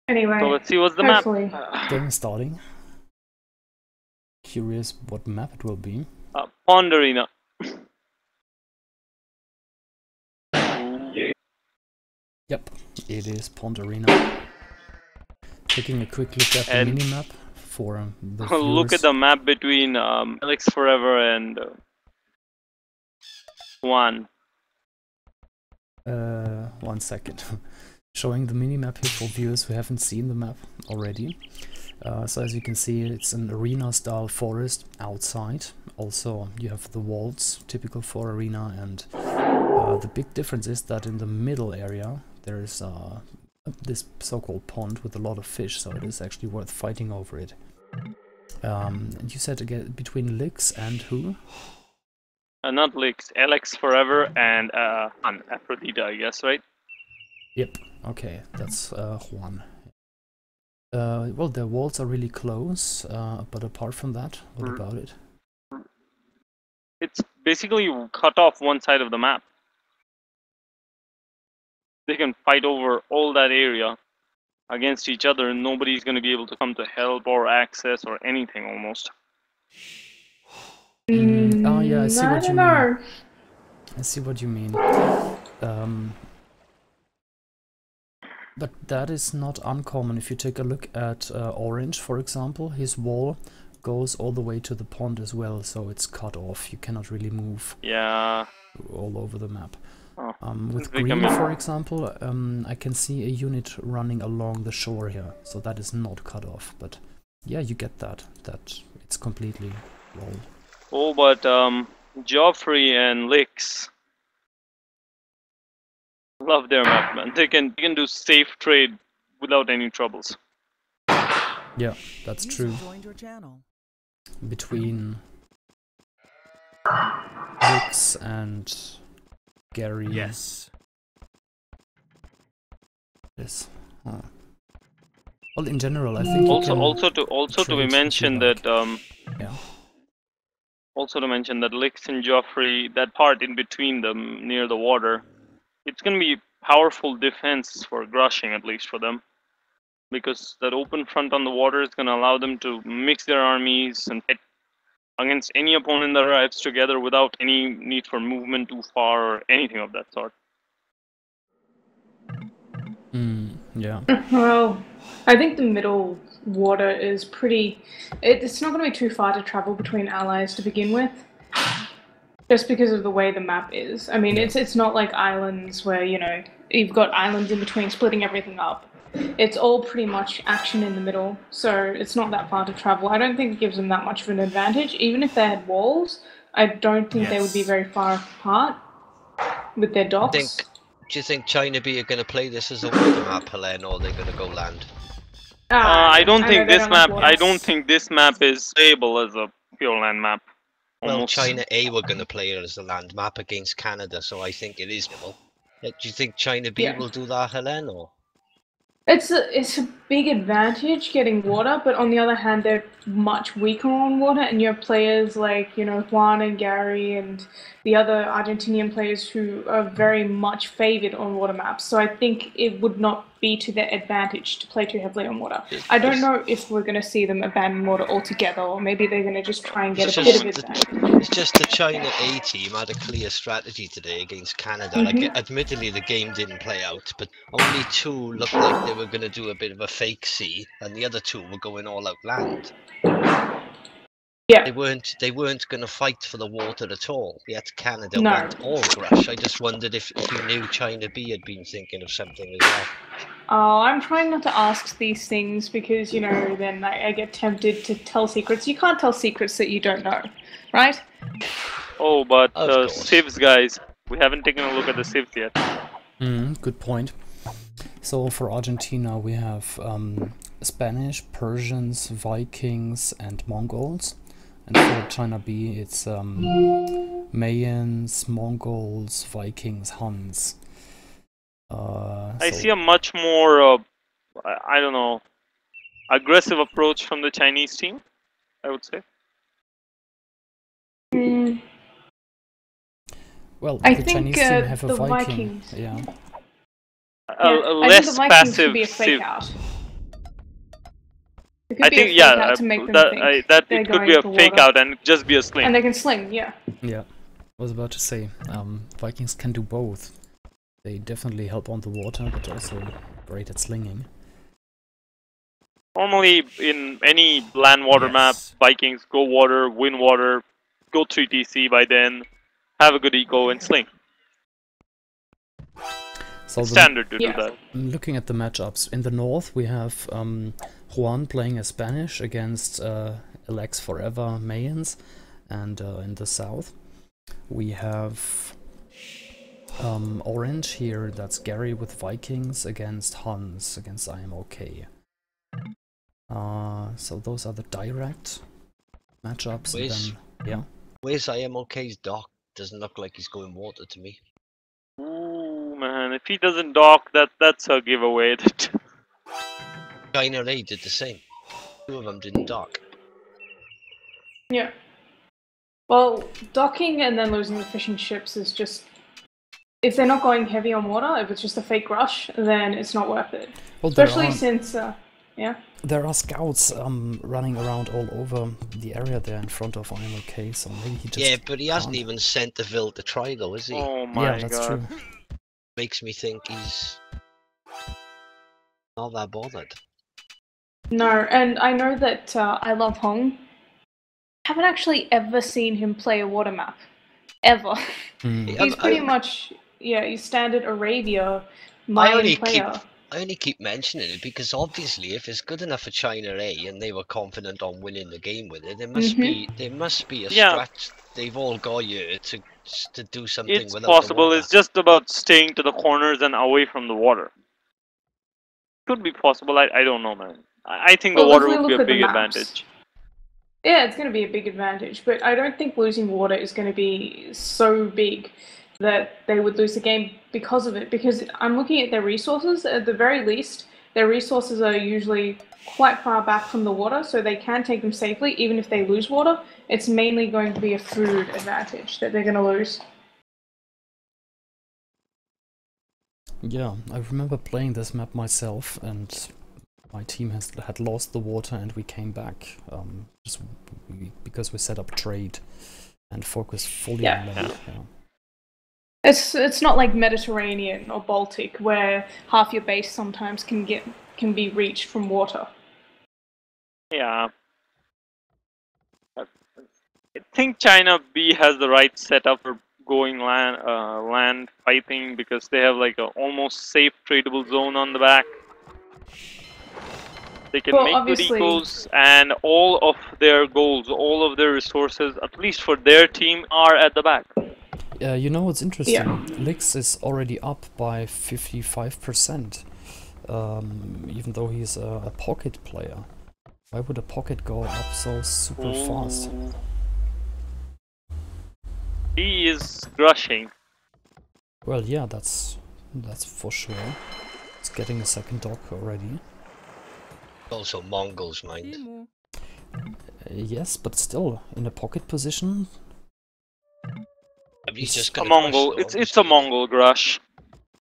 Anyway. So let's see what's the hopefully. map. Game is starting. Curious what map it will be. Pond Arena. Yep, it is Pond Arena. Taking a quick look at the minimap for the viewers. Look at the map between Alex Forever and Juan. 1 second. Showing the minimap here for viewers who haven't seen the map already. So as you can see, it's an arena-style forest outside. Also, you have the walls, typical for arena, and the big difference is that in the middle area there is this so-called pond with a lot of fish, so it is actually worth fighting over it. And you said again between Lix and who? Not Lix, Alex Forever and Aphrodite, I guess, right? Yep, okay, that's Juan. Well, the walls are really close, but apart from that, what about it? It's basically cut off one side of the map. They can fight over all that area against each other, and nobody's going to be able to come to help or access or anything almost. Oh yeah, I see what you mean. know. I see what you mean. But that is not uncommon. If you take a look at Orange, for example, his wall goes all the way to the pond as well, so it's cut off. You cannot really move all over the map. With Green, for example, I can see a unit running along the shore here, so that is not cut off. But yeah, you get that it's completely walled. Oh, but Joffrey and Lix love their map, man. They can do safe trade without any troubles. Yeah, that's true. Between Lix and Gary. Yes. Huh. Well, in general, I think also to be mentioned that yeah. Also to mention that Lix and Joffrey, that part in between them near the water, it's gonna be powerful defense for Grushing, at least for them, because that open front on the water is gonna allow them to mix their armies and fight against any opponent that arrives together without any need for movement too far or anything of that sort. Yeah. Well, I think the middle water is pretty... It's not going to be too far to travel between allies to begin with, just because of the way the map is. I mean, it's not like islands where, you know, you've got islands in between splitting everything up. It's all pretty much action in the middle, so it's not that far to travel. I don't think it gives them that much of an advantage. Even if they had walls, I don't think they would be very far apart with their docks. Do you think China B are going to play this as a water map, Helene, or are they going to go land? I don't think this map is stable as a pure land map. Well, China A were going to play it as a land map against Canada, so I think it is stable. Do you think China B will do that, Helene, or? It's a big advantage getting water, but on the other hand, they're much weaker on water, and you have players like, you know, Juan and Gary and the other Argentinian players who are very much favoured on water maps. So I think it would not be to their advantage to play too heavily on water. I don't know if we're going to see them abandon water altogether, or maybe they're going to just try and get a bit of advantage. It's just the China A team had a clear strategy today against Canada. Like, admittedly, the game didn't play out, but only two looked like they were going to do a bit of a fake sea, and the other two were going all out land. Yeah. They weren't going to fight for the water at all. Yet Canada went all Grush. I just wondered if you knew China B had been thinking of something as well. Oh, I'm trying not to ask these things because, you know, then I get tempted to tell secrets. You can't tell secrets that you don't know, right? Oh, but civs, guys. We haven't taken a look at the civs yet. Good point. So for Argentina, we have Spanish, Persians, Vikings, and Mongols. And for China B, it's Mayans, Mongols, Vikings, Huns. I see a much more, I don't know, aggressive approach from the Chinese team, I would say. Well, I the think Chinese team have a Viking. Vikings. Yeah. I think the less Vikings passive could be a fake civ. out. It could I be think a fake out to make them think that they're it could going be a for fake water. out and just be a sling. And they can sling, yeah. Yeah, I was about to say, Vikings can do both. They definitely help on the water, but also great at slinging. Normally, in any land-water map, Vikings go water, win water, go 3 TC by then, have a good eco, and sling. So It's standard to do Yeah. that. looking at the matchups, in the north we have Juan playing as Spanish against Alex Forever Mayans, and in the south we have Orange here, that's Gary with Vikings against Hans, against I Am OK. So those are the direct matchups. And then, yeah. Where's I Am OK's dock? Doesn't look like he's going water to me. Ooh, man, if he doesn't dock, that's a giveaway. China A did the same. Two of them didn't dock. Yeah. Well, docking and then losing the fishing ships is just... If they're not going heavy on water, if it's just a fake rush, then it's not worth it. Well, Especially since, yeah. There are scouts running around all over the area there in front of I Am OK, so maybe he just... Yeah, but he hasn't even sent the Vil to try though, is he? Oh my yeah, that's god. true. Makes me think he's not that bothered. No, and I know that I Love Hong. Haven't actually ever seen him play a water map. Ever. He's pretty much, yeah, he's standard Arabia Mayan player. I only keep mentioning it because obviously if it's good enough for China A and they were confident on winning the game with it, there must be a stretch they've all got here to do something It's without possible, the water. it's just about staying to the corners and away from the water. Could be possible, I don't know, man. I think the water would be a big advantage. Yeah, it's going to be a big advantage, but I don't think losing water is going to be so big that they would lose the game because of it. Because I'm looking at their resources, at the very least, their resources are usually quite far back from the water, so they can take them safely, even if they lose water. It's mainly going to be a food advantage that they're going to lose. Yeah, I remember playing this map myself, and my team had lost the water and we came back, just because we set up trade and focused fully on land. Yeah. It's not like Mediterranean or Baltic where half your base sometimes can be reached from water. Yeah. I think China B has the right setup for going land fighting because they have like a almost safe tradable zone on the back. They can make good ecos, and all of their goals, all of their resources, at least for their team, are at the back. You know what's interesting? Lix is already up by 55%, even though he's a pocket player. Why would a pocket go up so super fast? He is rushing. Well, yeah, that's for sure. It's getting a second dock already. Also Mongols, mind. Yes, but still in a pocket position. He's just a Mongol. It's a Mongol grush.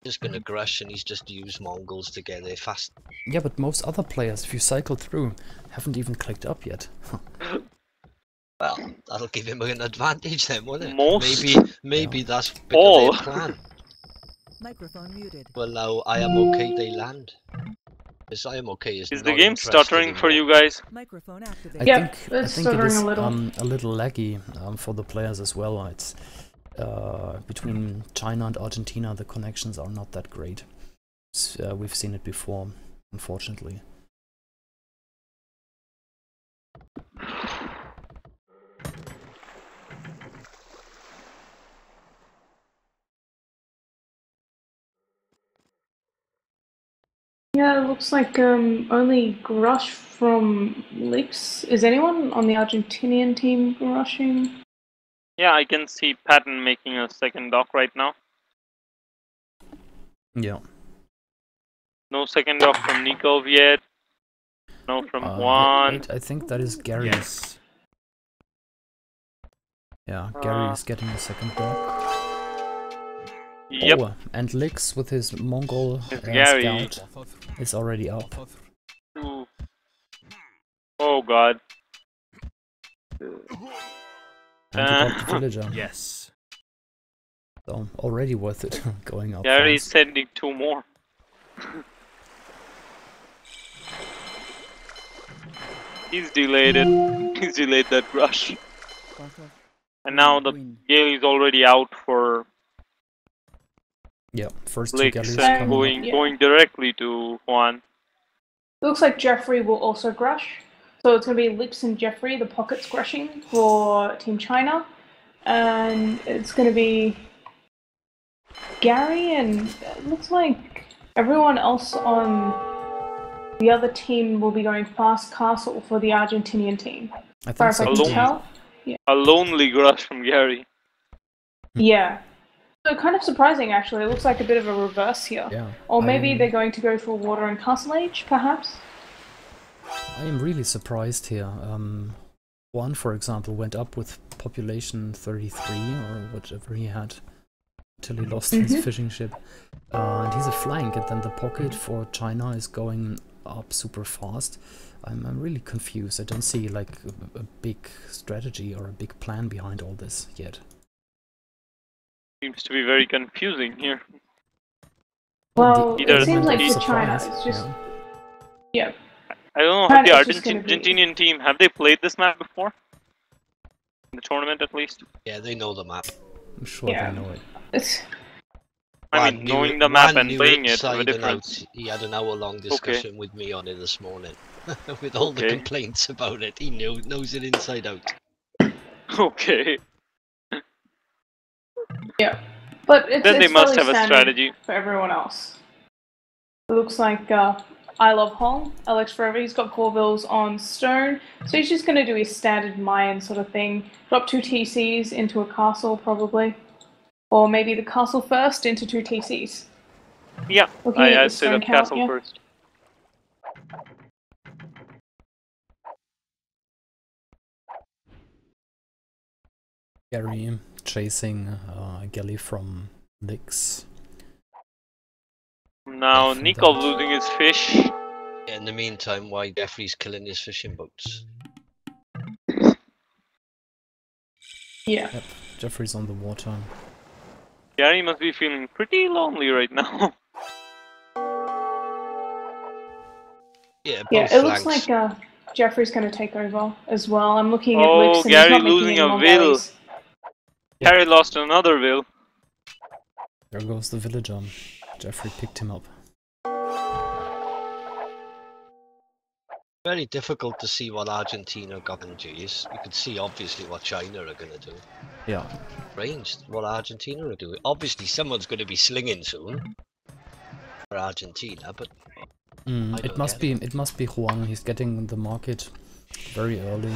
Just gonna grush, and he's just used Mongols to get there fast. Yeah, but most other players, if you cycle through, haven't even clicked up yet. Well, that'll give him an advantage then, won't it? Most? Maybe that's all. Their plan. Microphone muted. Well, now I Am OK. They land. Yes, I Am OK. Is the game stuttering for you guys? Microphone activated. I think it is a little laggy for the players as well. It's between China and Argentina, the connections are not that great. We've seen it before, unfortunately. Yeah, it looks like only Grush from Lix. Is anyone on the Argentinian team rushing? Yeah, I can see Patton making a second dock right now. Yeah. No second dock from Nikov yet. No from Juan. Wait, I think that is Gary. Yes. Yeah, Gary is getting a second dock. Yep. Oh, and Lix with his Mongol It's Gary. scout is already up. Ooh. Oh god. And he got the villager. Yes. So already worth it going up Gary's fast. sending 2 more. He's delayed it. He's delayed that rush. And now the gale is already out for Yeah, first two Lix galleys and coming up. going directly to Juan. Looks like Jeffrey will also grush. So it's going to be Lips and Jeffrey, the pockets grushing for Team China. And it's going to be Gary and it looks like everyone else on the other team will be going fast castle for the Argentinian team. I As far think as so I too. can tell. A lonely rush from Gary. Yeah. So kind of surprising actually. It looks like a bit of a reverse here. Yeah. Or maybe they're going to go for water and castle age, perhaps? I am really surprised here. Juan, for example, went up with population 33 or whatever he had till he lost his fishing ship. And he's a flank, and then the pocket for China is going up super fast. I'm really confused. I don't see like a big strategy or a big plan behind all this yet. Seems to be very confusing here. Well, Either it seems like he's for China, surprised, it's just... yeah. Yeah. I don't know, have the China is just gonna be- Argentinian team, have they played this map before? In the tournament at least? Yeah, they know the map. I'm sure Yeah. they know it. It's... I mean, knowing the map and playing it, inside a and difference. out. He had an hour-long discussion with me on it this morning. With all the Okay. complaints about it, he knows it inside out. Okay. Yeah. But it's, Then they it's must fairly have a standard strategy. for everyone else. It looks like I Love Hong, Alex Forever, he's got 4 vills on stone, so he's just going to do his standard Mayan sort of thing. Drop 2 TCs into a castle, probably. Or maybe the castle first into 2 TCs. Yeah, Looking at the I'd say stone the count, castle yeah. first. Gary chasing a galley from Lix. Now From Nikov that. losing his fish. In the meantime, why Jeffrey's killing his fishing boats? Yeah. Yep, Jeffrey's on the water. Gary must be feeling pretty lonely right now. Yeah, both Yeah, it flanks. looks like Jeffrey's going to take over as well. I'm looking at Oh, Lips and Gary he's not losing making any a more will. galleys. Yeah. Gary lost another will. There goes the villager. Jeffrey picked him up. Very difficult to see what Argentina got in G's. You can see obviously what China are going to do. Yeah. Ranged, what Argentina are doing. Obviously someone's going to be slinging soon for Argentina, but I It don't must get be Juan. He's getting the market very early,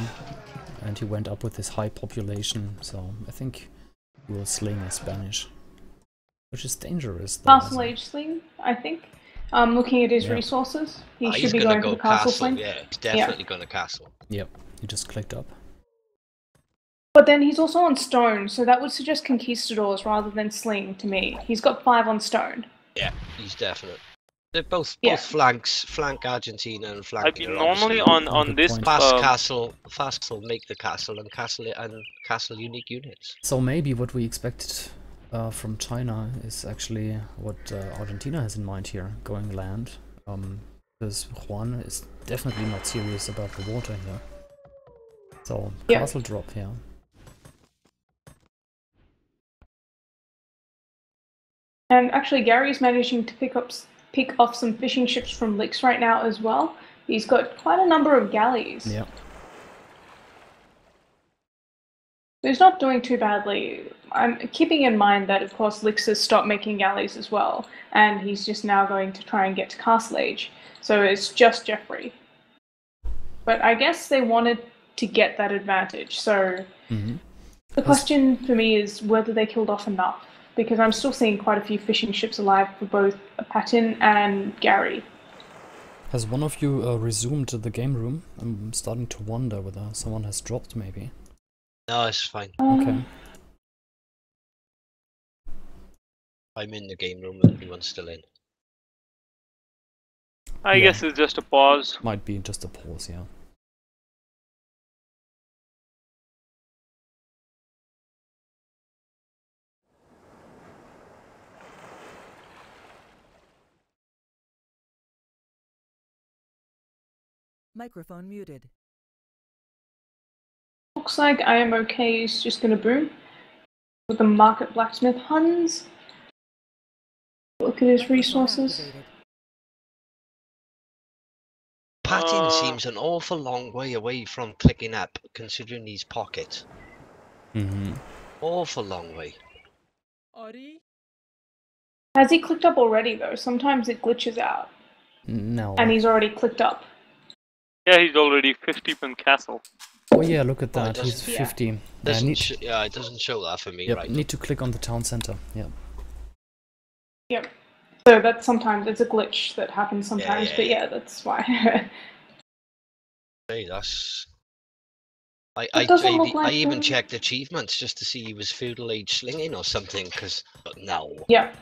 and he went up with his high population. So I think he will sling a Spanish, which is dangerous. Though, Castle Age Sling, I think. Looking at his Yeah. resources, he should he's be going going to for go the Castle castle. Sling. Yeah, he's definitely going to castle. Yep, he just clicked up. But then he's also on stone, so that would suggest conquistadors rather than sling to me. He's got 5 on stone. Yeah, he's definite. They're both Yeah. flanks, flank Argentina and flank. I mean, here, normally obviously. on Good this point. Fast castle, make the castle and castle unique units. So maybe what we expected from China is actually what Argentina has in mind here, going land. Because Juan is definitely not serious about the water here. So, Yeah. castle drop here. And actually, Gary's managing to pick off some fishing ships from Lix right now as well. He's got quite a number of galleys. Yeah. He's not doing too badly. I'm keeping in mind that, of course, Lix has stopped making galleys as well, and he's just now going to try and get to Castle Age. So it's just Jeffrey. But I guess they wanted to get that advantage, so the question for me is whether they killed off enough, because I'm still seeing quite a few fishing ships alive for both Patton and Gary. Has one of you resumed the game room? I'm starting to wonder whether someone has dropped, maybe. No, it's fine. Okay. I'm in the game room and everyone's still in. I Yeah. guess it's just a pause. Might be just a pause, yeah. Microphone muted. Looks like I am okay is just gonna boom. With the market blacksmith Huns. Look at his Microphone resources. activated. Patin seems an awful long way away from clicking up, considering his pocket. Mm-hmm. Awful long way. Has he clicked up already though? Sometimes it glitches out. No. And he's already clicked up. Yeah, he's already 50 in castle. Oh yeah, look at Oh, it that. He's Yeah. 50. Yeah, it doesn't show that for me, Yep, right? need to click on the town center. Yeah. Yep. So that's sometimes it's a glitch that happens sometimes, yeah, but yeah. yeah, that's why. Hey, that's. I It doesn't look I like even him. checked achievements just to see he was feudal age slinging or something. But no. Yeah.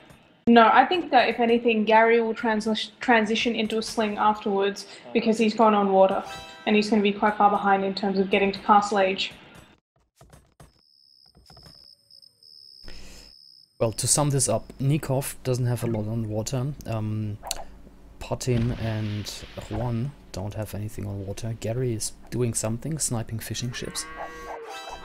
No, I think that if anything, Gary will transition into a sling afterwards because he's gone on water and he's going to be quite far behind in terms of getting to castle age. Well, to sum this up, Nikov doesn't have a lot on water. Patin and Juan don't have anything on water. Gary is doing something, sniping fishing ships.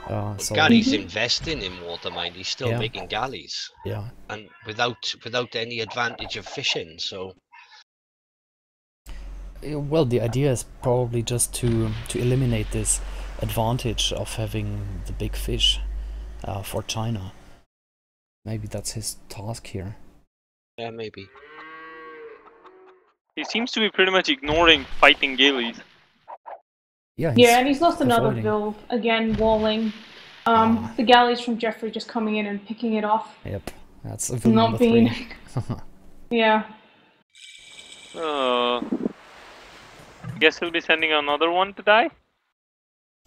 So Gary's investing in water, mind. He's still Yeah. making galleys, yeah, and without any advantage of fishing. So well, the idea is probably just to eliminate this advantage of having the big fish for China. Maybe that's his task here. yeah, maybe. He seems to be pretty much ignoring fighting galleys. Yeah, Yeah, and he's lost another avoiding. bill again, walling. The galleys from Jeffrey just coming in and picking it off. Yep, that's a villain Not number being. 3. Yeah. Guess he'll be sending another one to die?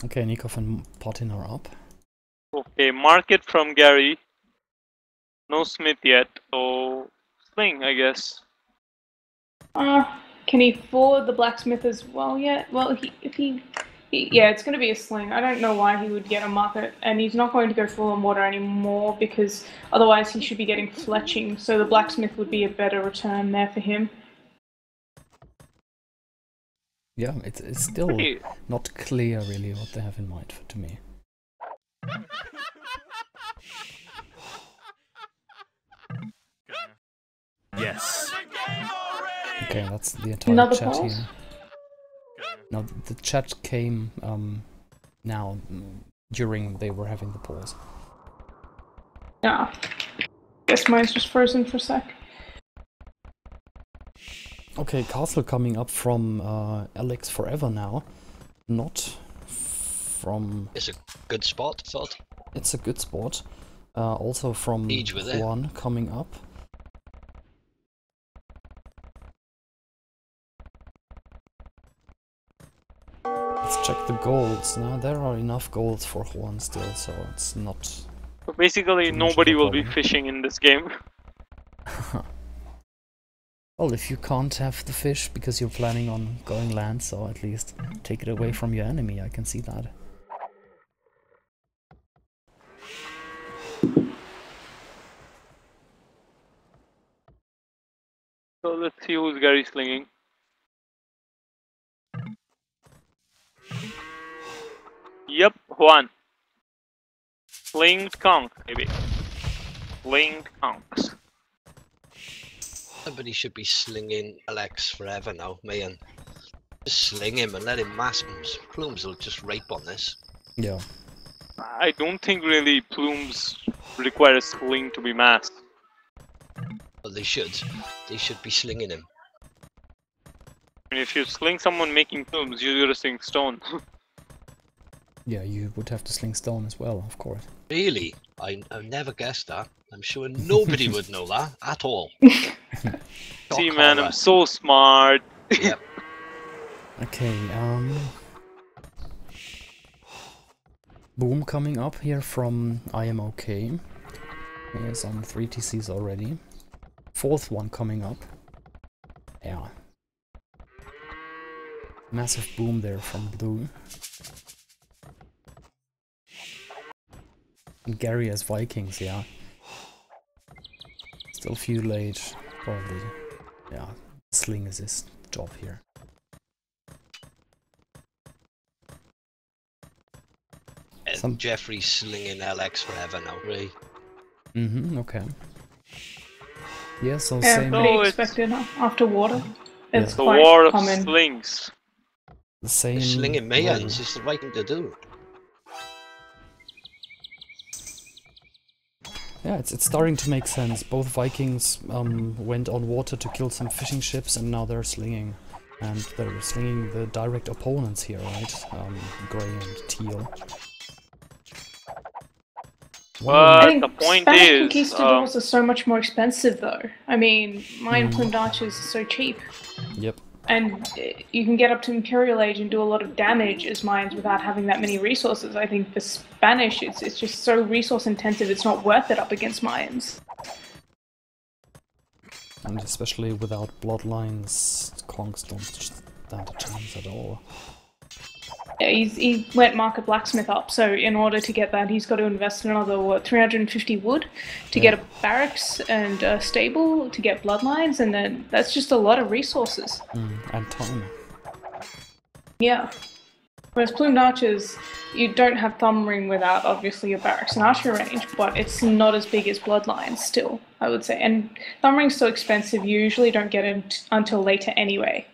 Okay, Nikov and Patin are up. Okay, market from Gary. No Smith yet, so sling, I guess. Can he forward the blacksmith as well yet? Well, yeah, it's going to be a sling. I don't know why he would get a market, and he's not going to go full on water anymore because otherwise he should be getting fletching, so the blacksmith would be a better return there for him. Yeah, it's still Pretty- not clear really what they have in mind to me. Yes. Okay, that's the entire Another chat pause? here. No, the chat came now during they were having the pause. Yeah. Guess mine's just frozen for a sec. Okay, castle coming up from Alex Forever now, not from. It's a good spot, I thought. It's a good spot. Also from Siege with it. Juan coming up. Let's check the golds. Now there are enough golds for Juan still, so it's not. So basically, Too much of nobody a will be problem. fishing in this game. Well, if you can't have the fish because you're planning on going land, so at least take it away from your enemy. I can see that. So let's see who's Gary slinging. Yep, Juan. Slinged conch, maybe. Slinged conchs. Somebody should be slinging Alex Forever now, man. Just sling him and let him mass him. Plumes will just rape on this. Yeah. I don't think really plumes require a sling to be masked. Well, they should. They should be slinging him. I mean, if you sling someone making plumes, you gotta sling stone. Yeah, you would have to sling stone as well, of course. Really? I never guessed that. I'm sure nobody would know that at all. See, man, I'm so smart. Okay, Boom coming up here from I Am Okay. He is on 3 TCs already. fourth one coming up. Yeah. Massive boom there from blue. And Gary as Vikings, yeah. Still few late, probably. Yeah, sling is his job here. And Jeffrey's slinging LX forever now, right? Okay. Yeah, so Yeah, same. pretty expected after water. It's The quite war of common. slings. The same. Slinging mayans is the right thing to do. Yeah, it's starting to make sense. Both Vikings went on water to kill some fishing ships, and now they're slinging. And they're slinging the direct opponents here, right? Grey and teal. But I think the point Spanish is, conquistadors are so much more expensive, though. I mean, Mayan plumed archers are so cheap. Yep. And you can get up to Imperial Age and do a lot of damage as Mayans without having that many resources. I think for Spanish, it's just so resource intensive, it's not worth it up against Mayans. And especially without bloodlines, Kongs don't stand a chance at all. Yeah, he went Market Blacksmith up, so in order to get that, he's got to invest another, what, 350 wood to get a barracks and a stable to get bloodlines, and then that's just a lot of resources. And time. Yeah. Whereas plumed archers, you don't have thumb ring without obviously a barracks and archer range, but it's not as big as bloodlines still, I would say. And thumb ring's so expensive, you usually don't get it until later anyway.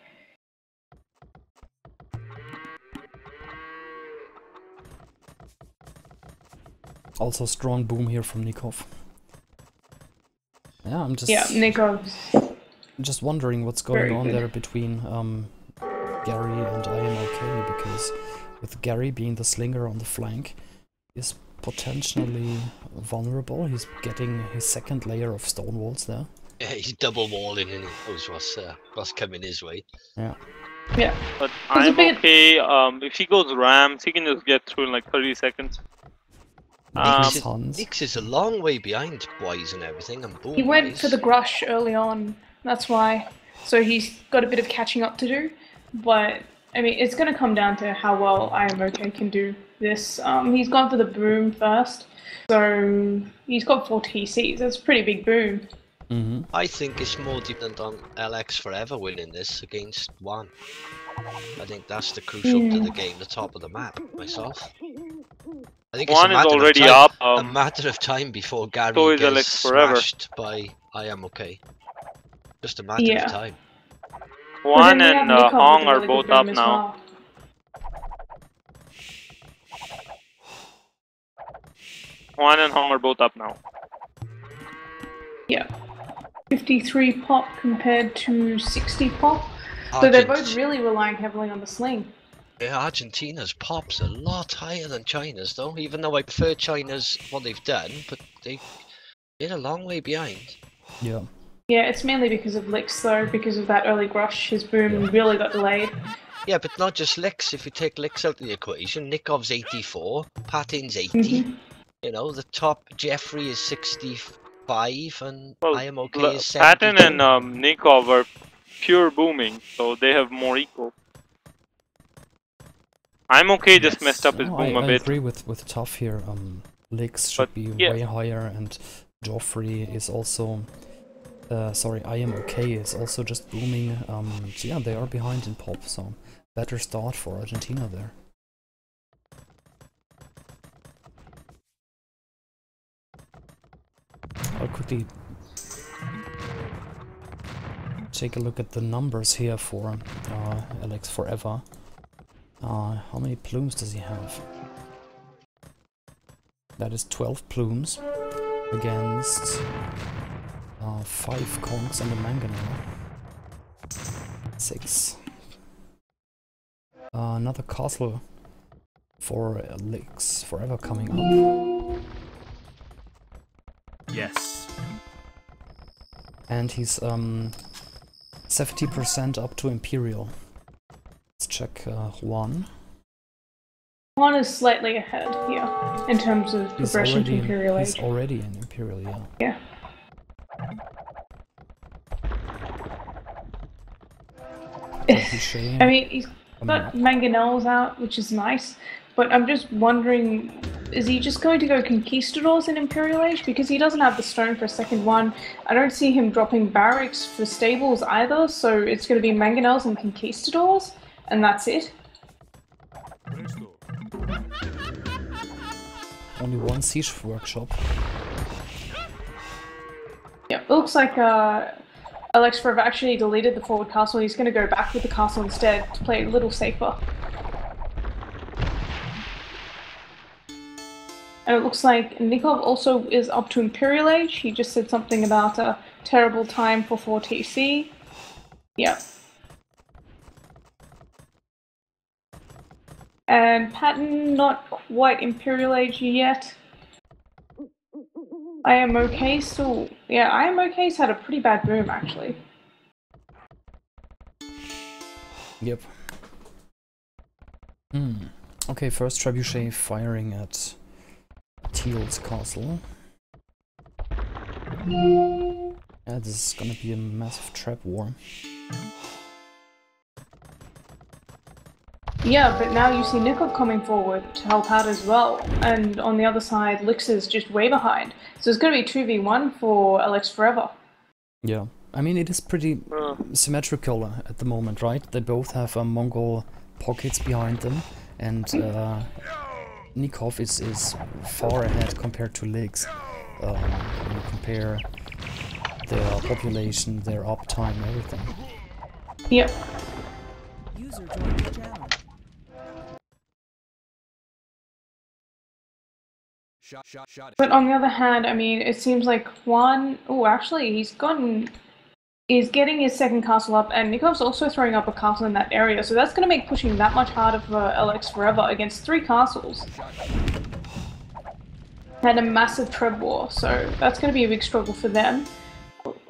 Also strong boom here from Nikov. Yeah, I'm just... Yeah, Nikov. Just wondering what's going on good. there between Gary and I am okay, because with Gary being the slinger on the flank, he's potentially vulnerable. He's getting his second layer of stone walls there. Yeah, he's double walling and he knows what's coming his way. Yeah. Yeah. But I'm okay. If he goes Rams, he can just get through in like 30 seconds. Nix is a long way behind boys and everything, and boom. He went for the Grush early on, that's why. So he's got a bit of catching up to do. But, I mean, it's going to come down to how well I Am OK can do this. He's gone for the boom first. So he's got 4 TCs. That's a pretty big boom. I think it's more dependent on LX forever winning this against one. I think that's the crucial to the game, the top of the map, myself. I think one it's is already up. a matter of time before Gary so gets forever. smashed by I Am OK. Just a matter of time. One and Hong are both up now. One and Hong are both up now. Yeah. 53 pop compared to 60 pop. So they're both really relying heavily on the sling. Yeah, Argentina's pop's a lot higher than China's though, even though I prefer China's what they've done, but they're a long way behind. Yeah. Yeah, it's mainly because of Licks though, because of that early Grush, his boom really got delayed. Yeah, but not just Licks. If you take Licks out of the equation, Nikov's 84, Patin's 80. You know, the top Jeffrey is 65, and I Am OK is 70. Patin and Nikov are pure booming, so they have more equal. I'm OK just messed up his boom a bit. I agree with Tough here. Licks should be way higher, and Joffrey is also... sorry, I Am OK is also just booming. So yeah, they are behind in pop, so better start for Argentina there. I'll quickly take a look at the numbers here for Alex Forever. How many plumes does he have? That is 12 plumes against 5 Kongs and a Mangonel. 6. Another castle for Alex Forever coming up. Yes. And he's 70% up to Imperial. Let's check Juan. Juan is slightly ahead here in terms of progression to Imperial Age. He's already in Imperial, yeah. Yeah. Trebuchet. I mean, he's got mangonels out, which is nice, but I'm just wondering, is he just going to go Conquistadors in Imperial Age? Because he doesn't have the stone for a second one. I don't see him dropping barracks for stables either, so it's going to be mangonels and Conquistadors, and that's it. Only one siege workshop. Yeah, it looks like Alex Forever actually deleted the forward castle. He's going to go back with the castle instead to play a little safer. And it looks like Nikov also is up to Imperial Age. He just said something about a terrible time for 4TC. Yeah. And Patton, not quite Imperial Age yet. I Am Okay still... Yeah, I Am Okay's had a pretty bad boom, actually. Yep. Okay, first Trebuchet firing at Teal's castle. Yeah, this is gonna be a massive trap war. Yeah, but now you see Nikov coming forward to help out as well, and on the other side, Lix is just way behind. So it's going to be 2v1 for Alex Forever. Yeah, I mean it is pretty symmetrical at the moment, right? They both have Mongol pockets behind them, and Nikov is far ahead compared to Lix. When you compare their population, their uptime, everything. Yep. User joined the channel. But on the other hand, I mean, it seems like Juan... Oh, actually, he's getting his second castle up, and Nikov's also throwing up a castle in that area, so that's going to make pushing that much harder for LX Forever against 3 castles. And a massive Treb war, so that's going to be a big struggle for them.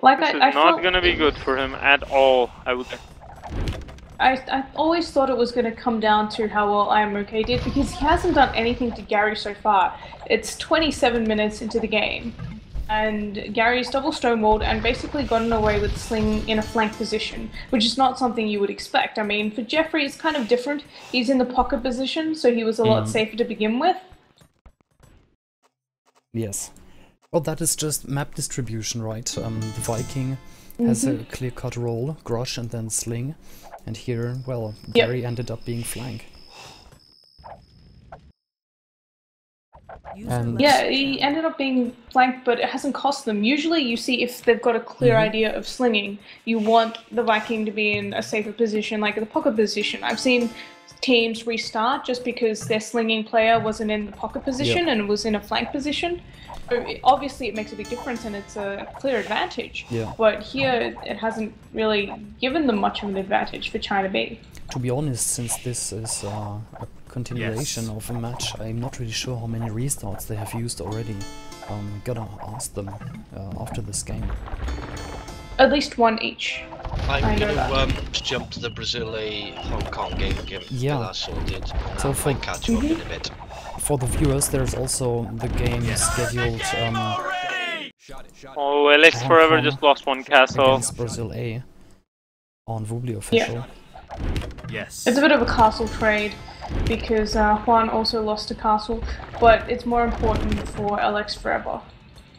Like this is not going to be good for him at all, I would say. I always thought it was going to come down to how well I Am Okay did, because he hasn't done anything to Gary so far. It's 27 minutes into the game, and Gary's double stonewalled and basically gotten away with Sling in a flank position, which is not something you would expect. I mean, for Jeffrey it's kind of different. He's in the pocket position, so he was a lot safer to begin with. Yes. Well, that is just map distribution, right? The Viking has a clear-cut role, Grosh and then Sling. And here, well, Gary ended up being flank. And yeah, he ended up being flanked, but it hasn't cost them. Usually you see if they've got a clear idea of slinging, you want the Viking to be in a safer position, like the pocket position. I've seen teams restart just because their slinging player wasn't in the pocket position and was in a flank position. So obviously it makes a big difference and it's a clear advantage. Yeah. But here it hasn't really given them much of an advantage for China B. To be honest, since this is a continuation of a match, I'm not really sure how many restarts they have used already. Gotta ask them after this game. At least one each. I'm gonna jump to the Brazil Hong Kong game again. Yeah. Sorted. So for catch you up in a bit. For the viewers, there's also the game scheduled. Oh, Alex Forever just lost one castle Against Brazil A on Woobly official. Yeah. Yes. It's a bit of a castle trade because Juan also lost a castle, but it's more important for LX Forever,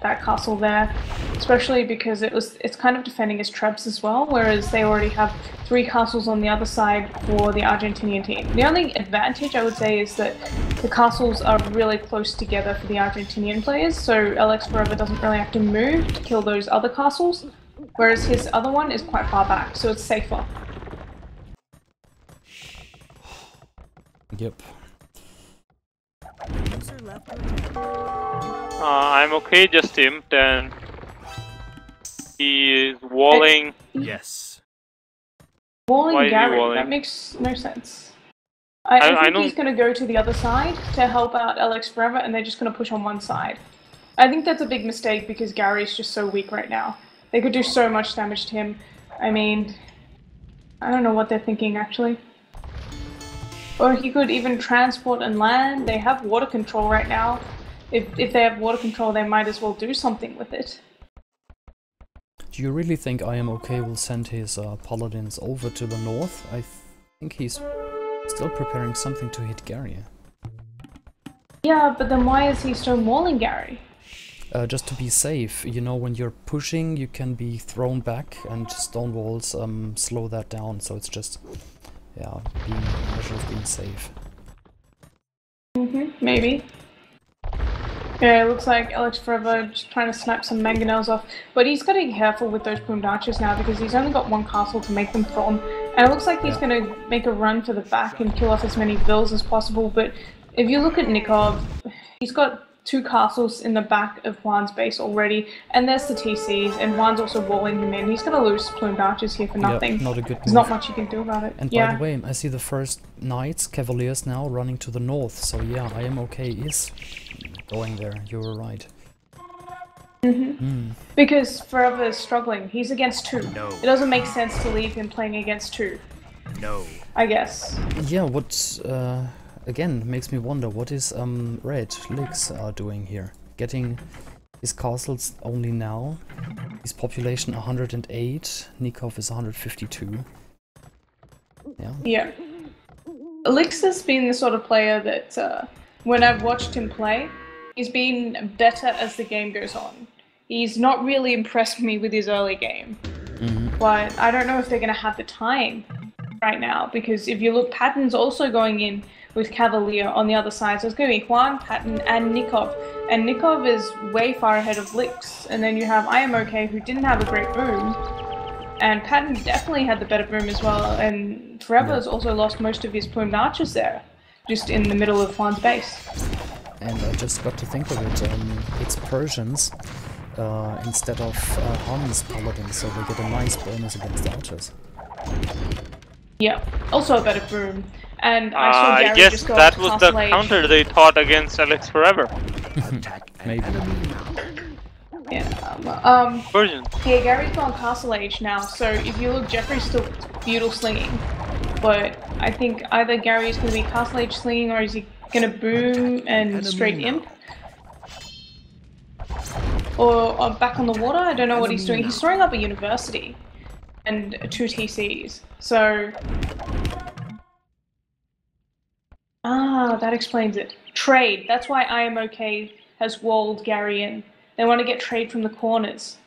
that castle there, especially because it's kind of defending his trebs as well, whereas they already have 3 castles on the other side for the Argentinian team. The only advantage I would say is that the castles are really close together for the Argentinian players, so LX Forever doesn't really have to move to kill those other castles, whereas his other one is quite far back, so it's safer. Yep. I'm okay, just him. Then he is walling. Yes. Walling Gary, that makes no sense. I think he's going to go to the other side to help out LX Forever, and they're just going to push on one side. I think that's a big mistake because Gary's just so weak right now. They could do so much damage to him. I mean, I don't know what they're thinking actually. Or he could even transport and land. They have water control right now. If they have water control, they might as well do something with it. Do you really think I Am Okay will send his paladins over to the north? I think he's still preparing something to hit Gary. Yeah, but then why is he stonewalling Gary? Just to be safe. You know, when you're pushing, you can be thrown back, and stone walls slow that down. So it's just, yeah, being a measure of being safe. Maybe. Yeah, it looks like Alex Forever just trying to snap some mangonels off, but he's got to be careful with those plumed archers now because he's only got one castle to make them from, and it looks like he's going to make a run for the back and kill off as many vills as possible. But if you look at Nikov, he's got 2 castles in the back of Juan's base already, and there's the TCs, and Juan's also walling him in. He's going to lose plumed archers here for nothing. Yep, not a good move. There's not much you can do about it. And by the way, I see the first knights, cavaliers now running to the north, so yeah, I Am Okay is going there, you were right. Because Forever is struggling. He's against 2. No. It doesn't make sense to leave him playing against 2. No. I guess. Yeah, what again makes me wonder what is Red Lix doing here? Getting his castles only now. His population 108, Nikov is 152. Yeah. Yeah. Lix has been the sort of player that when I've watched him play, he's been better as the game goes on. He's not really impressed me with his early game. But I don't know if they're going to have the time right now, because if you look, Patton's also going in with Cavalier on the other side, so it's going to be Juan, Patton, and Nikov. And Nikov is way far ahead of Lix. And then you have I Am Okay, who didn't have a great boom. And Patton definitely had the better boom as well. And Forever has also lost most of his plumed archers there, just in the middle of Juan's base. And I just got to think of it, it's Persians instead of Han's paladins, so they get a nice bonus against archers. Yeah, also a better boom. And I saw Gary I guess just go that off was the Castle Age. counter they taught against Alex Forever. Maybe. Yeah, Persian. yeah, Gary's gone Castle Age now, so if you look, Jeffrey's still feudal slinging. But I think either Gary is going to be Castle Age slinging, or is he going to boom and straight imp? Or back on the water? I don't know what he's doing. He's throwing up a university and 2 TCs. So... that explains it. Trade. That's why I Am Okay has walled Gary in. They want to get trade from the corners.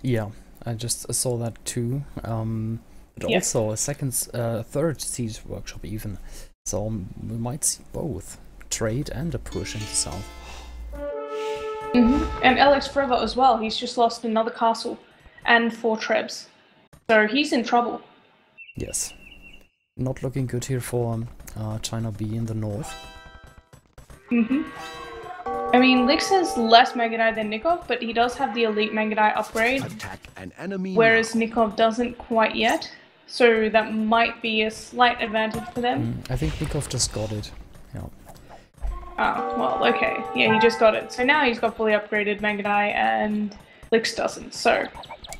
Yeah, I just saw that too. But Yeah. also a third siege workshop even. So we might see both trade and a push into south. And Alex Forever as well. He's just lost another castle and 4 trebs. So he's in trouble. Yes. Not looking good here for China B in the north. I mean, Lix has less Megadai than Nikov, but he does have the elite Megadai upgrade, Attack an enemy. whereas Nikov doesn't quite yet. So that might be a slight advantage for them. I think Nikov just got it. Yeah. Oh, well, okay. Yeah, he just got it. So now he's got fully upgraded Megadai and Lix doesn't, so...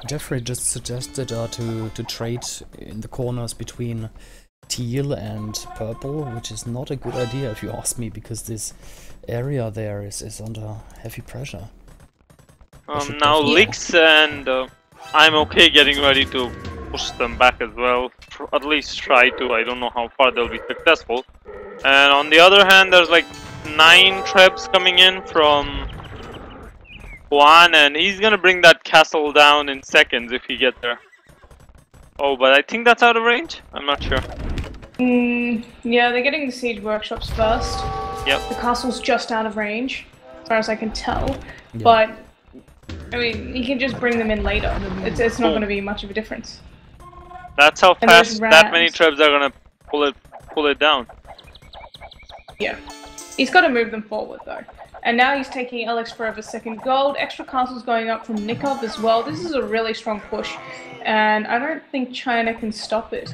Jeffrey just suggested to trade in the corners between teal and purple, which is not a good idea if you ask me, because this area there is under heavy pressure. Now Lix and I'm Okay getting ready to push them back as well. At least try to. I don't know how far they'll be successful. And on the other hand, there's like 9 trebs coming in from Juan, and he's gonna bring that castle down in seconds if he gets there. Oh, but I think that's out of range? I'm not sure. Yeah, they're getting the siege workshops first. Yep. The castle's just out of range, as far as I can tell. Yeah. But, I mean, you can just bring them in later. It's not going to be much of a difference. That's how And there's fast that many rams. trebs are gonna pull it down. Yeah. He's got to move them forward, though. And now he's taking Alex Forever's second gold. Extra castles going up from Nikov as well. This is a really strong push. And I don't think China can stop it.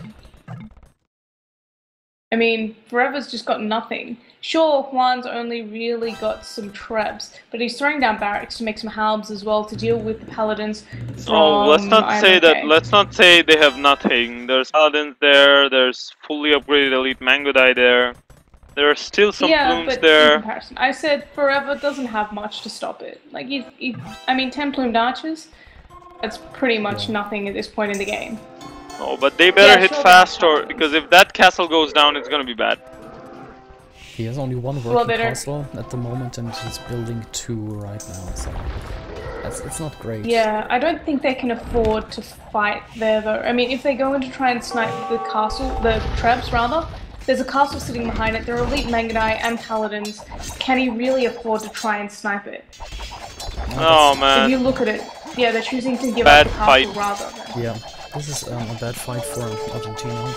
I mean, Forever's just got nothing. Sure, Juan's only really got some trebs, but he's throwing down barracks to make some halbs as well to deal with the paladins. Oh, let's not I'm say that. okay. Let's not say they have nothing. There's paladins there. There's fully upgraded elite Mangodai there. There are still some plumes but there. in comparison, I said Forever doesn't have much to stop it. Like, I mean, 10 plumed archers. That's pretty much nothing at this point in the game. Oh, but they better hit sure, fast, they have or because if that castle goes down, it's gonna be bad. He has only one Well, working they don't- castle at the moment, and he's building 2 right now, so it's not great. Yeah, I don't think they can afford to fight there though. I mean, if they go in to try and snipe the castle, the Trebs rather, there's a castle sitting behind it. There are elite Mangudai and Paladins. Can he really afford to try and snipe it? Oh If man. you look at it, yeah, they're choosing to give Bad up the castle fight. rather than... Yeah, this is a bad fight for Argentina.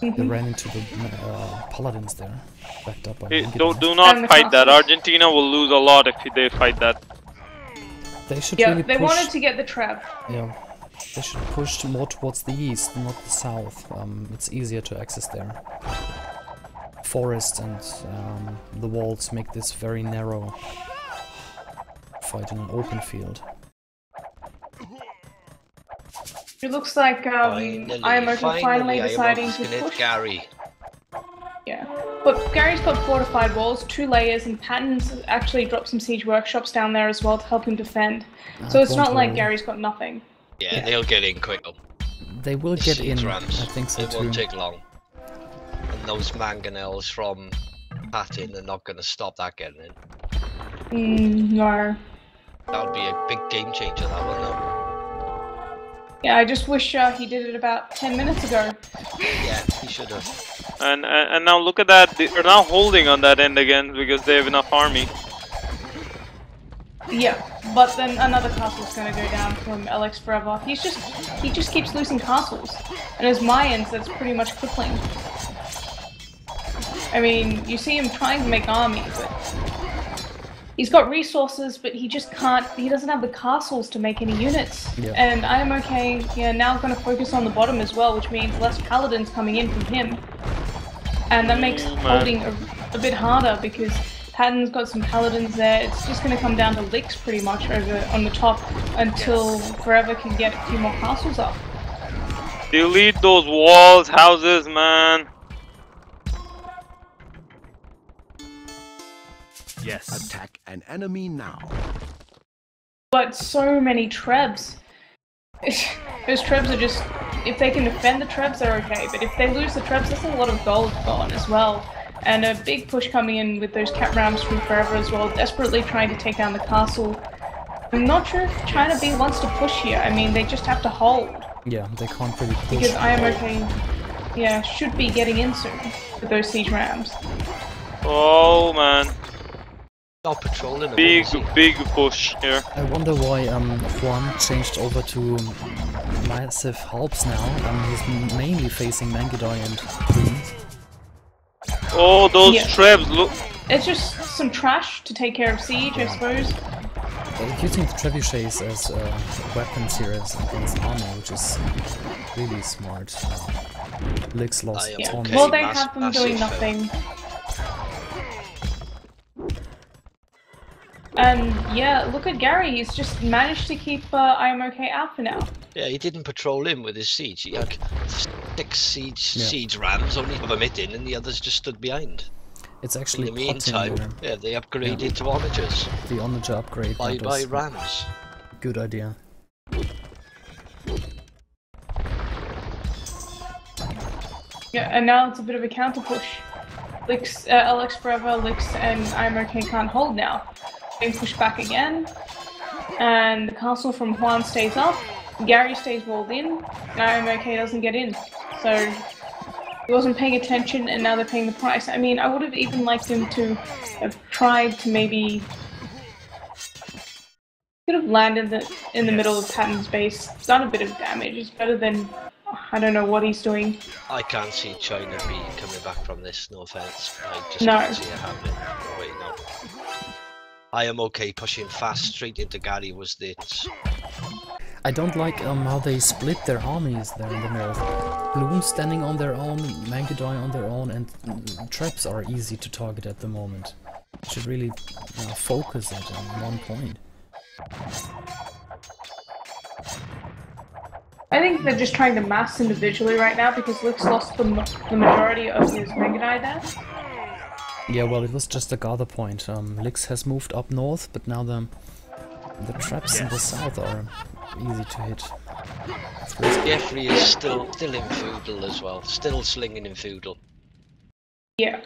They ran into the Paladins there, backed up by Mangudai. Do not And the fight that. castles. Argentina will lose a lot if they fight that. They should Yeah, really they push. wanted to get the Treb. Yeah, they should push more towards the east, not the south. It's easier to access there. Forest and the walls make this very narrow. Fight in an open field. It looks like IMO finally deciding to push. Gary. Yeah, but Gary's got fortified walls, 2 layers, and Patton's actually dropped some siege workshops down there as well to help him defend. So it's not like Gary's got nothing. Yeah, they'll get in quick. They will get in, Rams. I think so It too. won't take long. And those mangonels from Patton are not going to stop that getting in. No. That would be a big game changer, that one, though. Yeah, I just wish he did it about 10 minutes ago. Yeah, he should have. And now look at that. They're now holding on that end again because they have enough army. Yeah, but then another castle's gonna go down from LX Forever. He just keeps losing castles. And as Mayans, that's pretty much crippling. I mean, you see him trying to make armies, but he's got resources, but he just can't, he doesn't have the castles to make any units. Yeah. And I am okay, yeah, now going to focus on the bottom as well, which means less paladins coming in from him. And that makes holding a bit harder because Patton's got some paladins there. It's just going to come down to licks pretty much over on the top until Forever can get a few more castles up. Delete those walls, houses, man. Yes. Attack an enemy now. But so many Trebs. Those Trebs are just, if they can defend the Trebs, they're okay. But if they lose the Trebs, that's a lot of gold gone as well. And a big push coming in with those cat rams from Forever as well, desperately trying to take down the castle. I'm not sure if China B wants to push here. I mean, they just have to hold. Yeah, they can't really push. Because IMOK, yeah, should be getting in soon with those siege rams. Oh man. Not patrolling them. Big push here. I wonder why Juan changed over to massive helps now. He's mainly facing Mangudai and Queens. Oh, those Yeah. Trebs, look. It's just some trash to take care of siege, I suppose. Using the trebuchets as weapons here as against armor, which is really smart. Lix lost am Yeah. Tom. okay. Well, they have them Massive doing nothing. And yeah, look at Gary, he's just managed to keep IMOK out for now. Yeah, he didn't patrol in with his siege. He had 6 siege rams, only of them in, and the others just stood behind. It's In actually the meantime, yeah, they upgraded to onagers the onager upgrade. by that is rams. good idea. Yeah, and now it's a bit of a counter push. Lix, LX Forever, Lix, and IMOK can't hold now. Being pushed back again, and the castle from Juan stays up. Gary stays walled in, and IMOK doesn't get in. So he wasn't paying attention, and now they're paying the price. I mean, I would have even liked him to have tried to maybe could have landed in the middle of Patton's base, done a bit of damage. It's better than I don't know what he's doing. I can't see China B coming back from this, no offense. I just No. can't see it happening. Oh, wait, no. I am okay pushing fast straight into Gary was it. I don't like how they split their armies there in the north. Bloom standing on their own, Mangudai on their own, and traps are easy to target at the moment. Should really focus it on one point. I think they're just trying to mass individually right now because Lix lost the majority of his Mangudai there. Yeah, well, it was just a gather point. Lix has moved up north, but now the traps in the south are easy to hit. Jeffrey is still in feudal as well, still slinging in feudal. Yeah.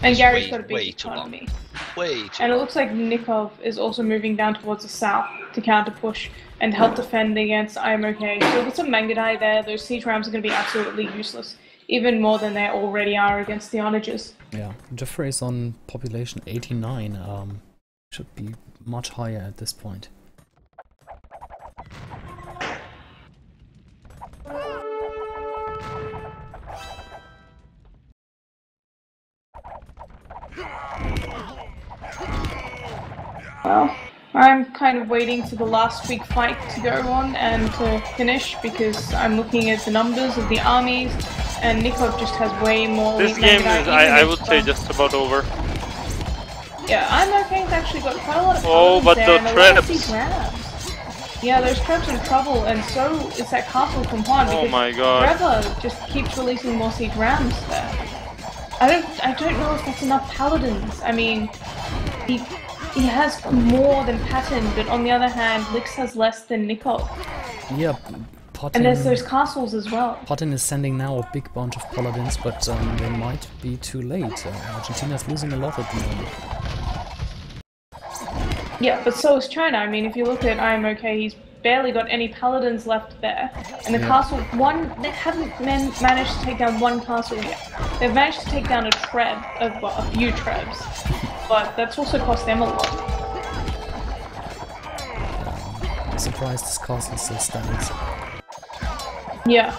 And It's Gary's got a way big too long. economy. Way too And it long. looks like Nikov is also moving down towards the south to counter push and help defend against I'm okay. So with some Mangadai there, those siege rams are going to be absolutely useless, even more than they already are against the onagers. Yeah, Jeffrey is on population 89. Should be much higher at this point. Well, I'm kind of waiting for the last big fight to go on and to finish because I'm looking at the numbers of the armies and Nikov just has way more. This game is, I would say, just about over. Yeah, I'm okay. It's actually got quite a lot of But there the and a lot of traps. Trebs. Yeah, those Trebs are in trouble, and so is that castle from Juan because Oh my god. Trevor just keeps releasing more siege rams there. I don't know if that's enough paladins. I mean, he has more than Patton, but on the other hand, Lix has less than Nikov. Yeah, And there's those castles as well. Pottin is sending now a big bunch of paladins, but they might be too late. Argentina's losing a lot at the moment. Yeah, but so is China. I mean, if you look at I'm okay, he's barely got any paladins left there. And the castle, they haven't managed to take down one castle yet. They've managed to take down a few trebs. But that's also cost them a lot. I'm surprised this castle still stands. Yeah.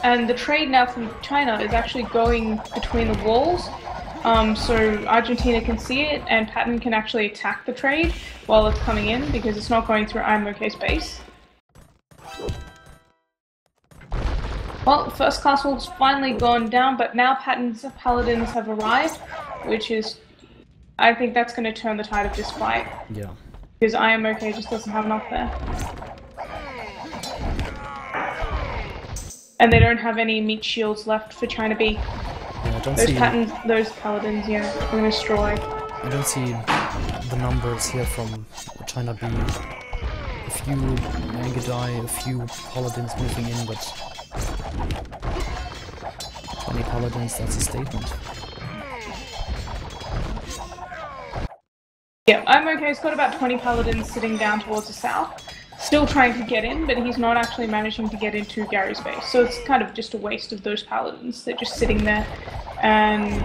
And the trade now from China is actually going between the walls. So Argentina can see it, and Patton can actually attack the trade while it's coming in because it's not going through I'm okay's base. Well, the first castle's finally gone down, but now Patton's paladins have arrived, which is, I think that's going to turn the tide of this fight. Yeah. Because I am okay just doesn't have enough there. And they don't have any meat shields left for China B. Yeah, I don't Those see. those paladins, yeah, are going to destroy. I don't see the numbers here from China B. A few Mangadai, a few paladins moving in, but 20 paladins, that's a statement. Yeah, I'm okay. He's got about 20 paladins sitting down towards the south. Still trying to get in, but he's not actually managing to get into Gary's base. So it's kind of just a waste of those paladins. They're just sitting there. And,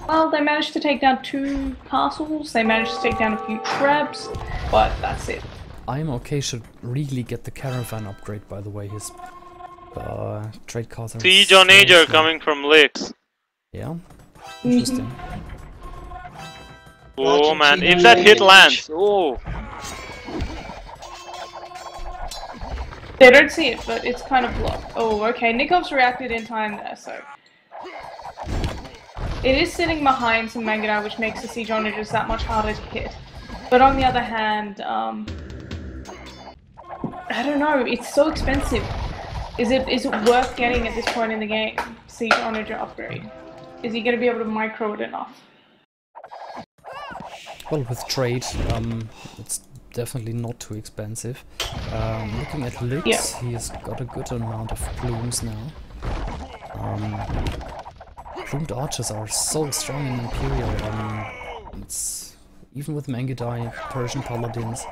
well, they managed to take down 2 castles. They managed to take down a few trebs, but that's it. I'm okay should really get the caravan upgrade, by the way. His trade costs are Siege on so Ager slow. coming from Lix. Yeah, interesting. Oh man, Argentina if that hit range. lands, oh. They don't see it, but it's kind of blocked. Oh, okay. Nikov's reacted in time there, so... It is sitting behind some Mangadai, which makes the siege on it just that much harder to hit. But on the other hand, I don't know, it's so expensive. Is it worth getting at this point in the game? Siege Onager upgrade. Is he going to be able to micro it enough? Well, with trade, it's definitely not too expensive. Looking at Lix, Yeah. he has got a good amount of plumes now. Plumed archers are so strong in Imperial. It's even with Mangadai, Persian paladins,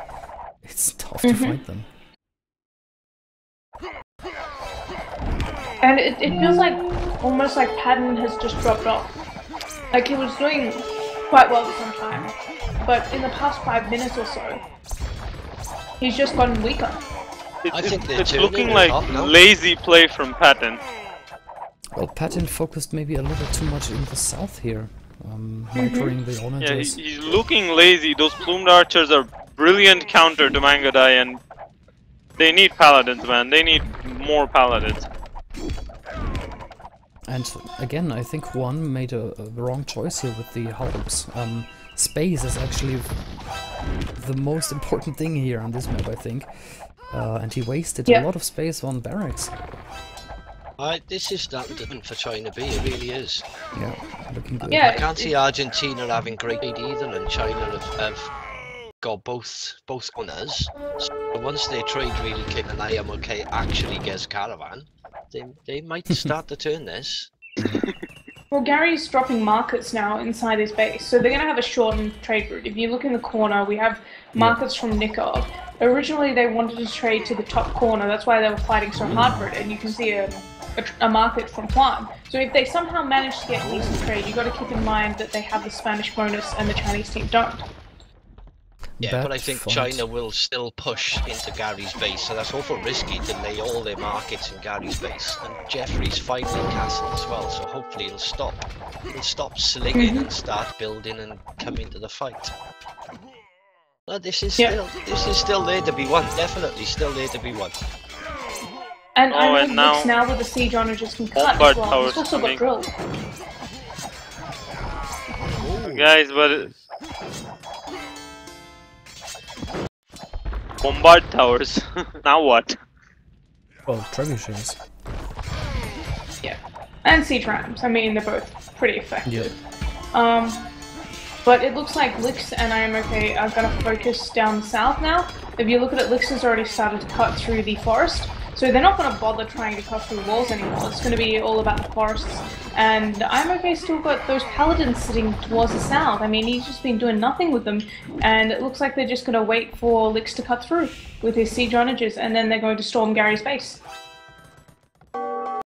it's tough to fight them. And it feels like, almost like Patton has just dropped off. Like he was doing quite well for some time, but in the past 5 minutes or so, he's just gotten weaker. I think they're It's turning looking it like up now. lazy play from Patton. Well, Patton focused maybe a little too much in the south here, microing the Yeah, onagers. he's looking lazy. Those plumed archers are brilliant counter to Mangadai, and they need paladins, man. They need more paladins. And again, I think Juan made a wrong choice here with the hulks. Space is actually the most important thing here on this map, I think. And he wasted a lot of space on barracks. This is starting to for China B, it really is. Yeah, looking good. Yeah, I can't see Argentina having great lead either, and China have got both corners. Once they trade really king and I am okay actually gets caravan, they might start to turn this. Well, Gary's dropping markets now inside his base, so they're going to have a shortened trade route. If you look in the corner, we have markets from Nikov. Originally, they wanted to trade to the top corner, that's why they were fighting so hard for it, and you can see a market from Juan. So if they somehow manage to get decent trade, you've got to keep in mind that they have the Spanish bonus and the Chinese team don't. Yeah, but I think China will still push into Gary's base, so that's awful risky to lay all their markets in Gary's base. And Jeffrey's fighting castle as well, so hopefully he'll stop. He'll stop slinging and start building and come into the fight. No, this is still there to be won. Definitely still there to be won. And I think now with the siege onagers can cut as well. It's also got drilled. Guys, but bombard towers. Now what? Well, trebuchets. Yeah, and siege rams. I mean, they're both pretty effective. Yeah. But it looks like Lix and IMOK are going to focus down south now. If you look at it, Lix has already started to cut through the forest. So they're not going to bother trying to cut through walls anymore. It's going to be all about the forests. And IMOK still got those paladins sitting towards the south. I mean, he's just been doing nothing with them. And it looks like they're just going to wait for Lix to cut through with his siege onagers. And then they're going to storm Gary's base.